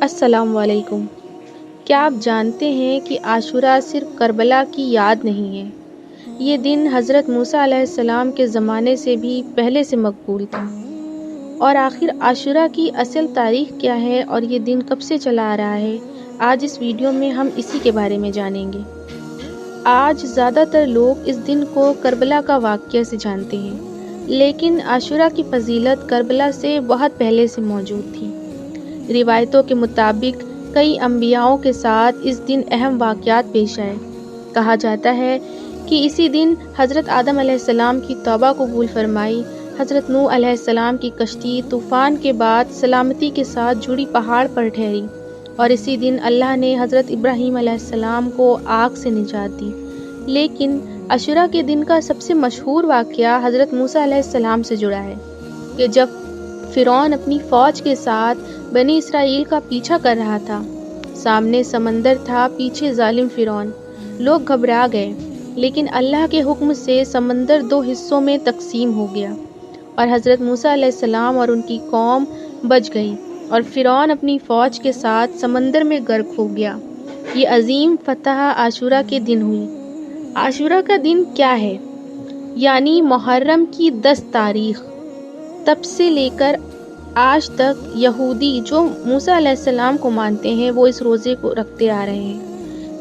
السلام علیکم۔ کیا آپ جانتے ہیں کہ عاشورہ صرف کربلا کی یاد نہیں ہے؟ یہ دن حضرت موسیٰ علیہ السلام کے زمانے سے بھی پہلے سے مقبول تھا۔ اور آخر عاشورہ کی اصل تاریخ کیا ہے اور یہ دن کب سے چلا آ رہا ہے؟ آج اس ویڈیو میں ہم اسی کے بارے میں جانیں گے۔ آج زیادہ تر لوگ اس دن کو کربلا کا واقعہ سے جانتے ہیں، لیکن عاشورہ کی فضیلت کربلا سے بہت پہلے سے موجود تھی۔ روایتوں کے مطابق کئی انبیاؤں کے ساتھ اس دن اہم واقعات پیش آئے۔ کہا جاتا ہے کہ اسی دن حضرت آدم علیہ السلام کی توبہ قبول فرمائی، حضرت نوح علیہ السلام کی کشتی طوفان کے بعد سلامتی کے ساتھ جڑی پہاڑ پر ٹھہری، اور اسی دن اللہ نے حضرت ابراہیم علیہ السلام کو آگ سے نجات دی۔ لیکن عاشورہ کے دن کا سب سے مشہور واقعہ حضرت موسیٰ علیہ السلام سے جڑا ہے کہ جب فرعون اپنی فوج کے ساتھ بنی اسرائیل کا پیچھا کر رہا تھا، سامنے سمندر تھا، پیچھے ظالم فرعون۔ لوگ گھبرا گئے، لیکن اللہ کے حکم سے سمندر 2 حصوں میں تقسیم ہو گیا، اور حضرت موسیٰ علیہ السلام اور ان کی قوم بچ گئی، اور فرعون اپنی فوج کے ساتھ سمندر میں غرق ہو گیا۔ یہ عظیم فتح عاشورہ کے دن ہوئی۔ عاشورہ کا دن کیا ہے؟ یعنی محرم کی 10 تاریخ۔ تب سے لے کر آج تک یہودی جو موسیٰ علیہ السلام کو مانتے ہیں وہ اس روزے کو رکھتے آ رہے ہیں،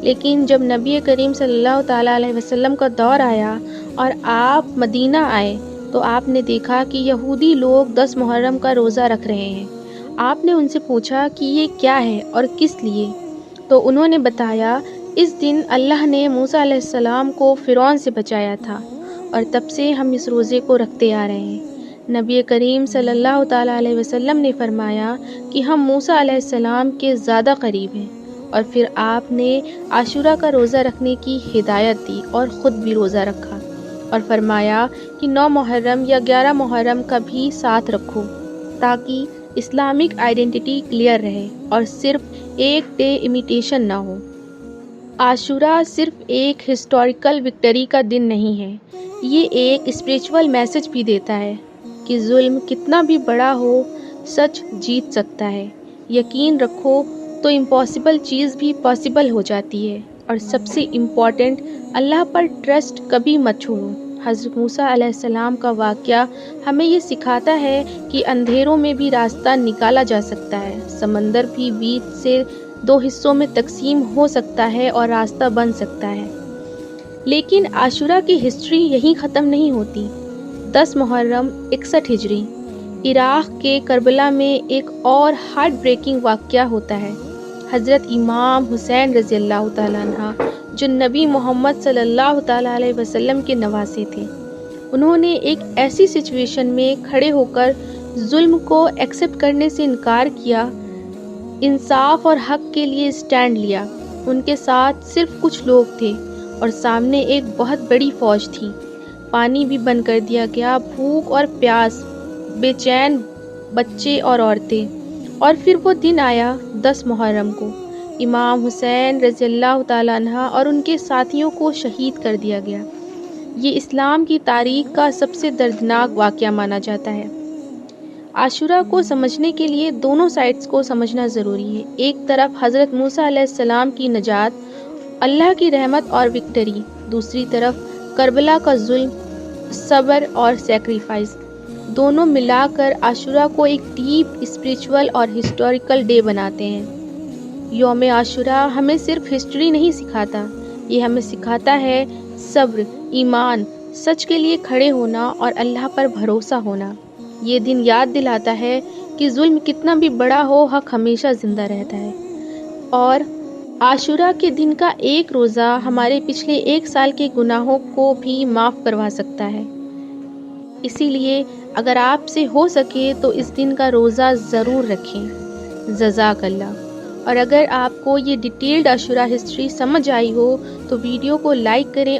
لیکن جب نبی کریم صلی اللہ تعالیٰ علیہ وسلم کا دور آیا اور آپ مدینہ آئے تو آپ نے دیکھا کہ یہودی لوگ 10 محرم کا روزہ رکھ رہے ہیں۔ آپ نے ان سے پوچھا کہ یہ کیا ہے اور کس لیے؟ تو انہوں نے بتایا، اس دن اللہ نے موسیٰ علیہ السلام کو فرعون سے بچایا تھا، اور تب سے ہم اس روزے کو رکھتے آ رہے ہیں۔ نبی کریم صلی اللہ تعالیٰ علیہ وسلم نے فرمایا کہ ہم موسیٰ علیہ السلام کے زیادہ قریب ہیں، اور پھر آپ نے عاشورہ کا روزہ رکھنے کی ہدایت دی اور خود بھی روزہ رکھا، اور فرمایا کہ 9 محرم یا 11 محرم کا بھی ساتھ رکھو تاکہ اسلامک آئیڈینٹی کلیئر رہے اور صرف ایک ڈے امیٹیشن نہ ہو۔ عاشورہ صرف ایک ہسٹوریکل وکٹری کا دن نہیں ہے، یہ ایک اسپریچول میسج بھی دیتا ہے کہ ظلم کتنا بھی بڑا ہو، سچ جیت سکتا ہے۔ یقین رکھو تو امپاسبل چیز بھی پاسبل ہو جاتی ہے، اور سب سے امپورٹنٹ، اللہ پر ٹرسٹ کبھی مت چھوڑو۔ حضرت موسیٰ علیہ السلام کا واقعہ ہمیں یہ سکھاتا ہے کہ اندھیروں میں بھی راستہ نکالا جا سکتا ہے، سمندر بھی بیچ سے 2 حصوں میں تقسیم ہو سکتا ہے اور راستہ بن سکتا ہے۔ لیکن عاشورہ کی ہسٹری یہیں ختم نہیں ہوتی۔ 10 محرم 61 ہجری عراق کے کربلا میں ایک اور ہارٹ بریکنگ واقعہ ہوتا ہے۔ حضرت امام حسین رضی اللہ تعالیٰ عنہ، جو نبی محمد صلی اللہ تعالیٰ علیہ وسلم کے نواسے تھے، انہوں نے ایک ایسی سچویشن میں کھڑے ہو کر ظلم کو ایکسیپٹ کرنے سے انکار کیا، انصاف اور حق کے لیے اسٹینڈ لیا۔ ان کے ساتھ صرف کچھ لوگ تھے اور سامنے ایک بہت بڑی فوج تھی۔ پانی بھی بند کر دیا گیا، بھوک اور پیاس، بے چین بچے اور عورتیں۔ اور پھر وہ دن آیا 10 محرم کو، امام حسین رضی اللہ تعالیٰ عنہ اور ان کے ساتھیوں کو شہید کر دیا گیا۔ یہ اسلام کی تاریخ کا سب سے دردناک واقعہ مانا جاتا ہے۔ عاشورہ کو سمجھنے کے لیے دونوں سائڈز کو سمجھنا ضروری ہے۔ ایک طرف حضرت موسیٰ علیہ السلام کی نجات، اللہ کی رحمت اور وکٹری، دوسری طرف کربلا کا ظلم، صبر اور سیکریفائس۔ دونوں ملا کر عاشورہ کو ایک ڈیپ اسپریچول اور ہسٹوریکل ڈے بناتے ہیں۔ یوم عاشورہ ہمیں صرف ہسٹری نہیں سکھاتا، یہ ہمیں سکھاتا ہے صبر، ایمان، سچ کے لیے کھڑے ہونا اور اللہ پر بھروسہ ہونا۔ یہ دن یاد دلاتا ہے کہ ظلم کتنا بھی بڑا ہو، حق ہمیشہ زندہ رہتا ہے، اور عاشورہ کے دن کا ایک روزہ ہمارے پچھلے 1 سال کے گناہوں کو بھی معاف کروا سکتا ہے۔ اسی لیے اگر آپ سے ہو سکے تو اس دن کا روزہ ضرور رکھیں۔ جزاک اللہ۔ اور اگر آپ کو یہ ڈیٹیلڈ عاشورہ ہسٹری سمجھ آئی ہو تو ویڈیو کو لائک کریں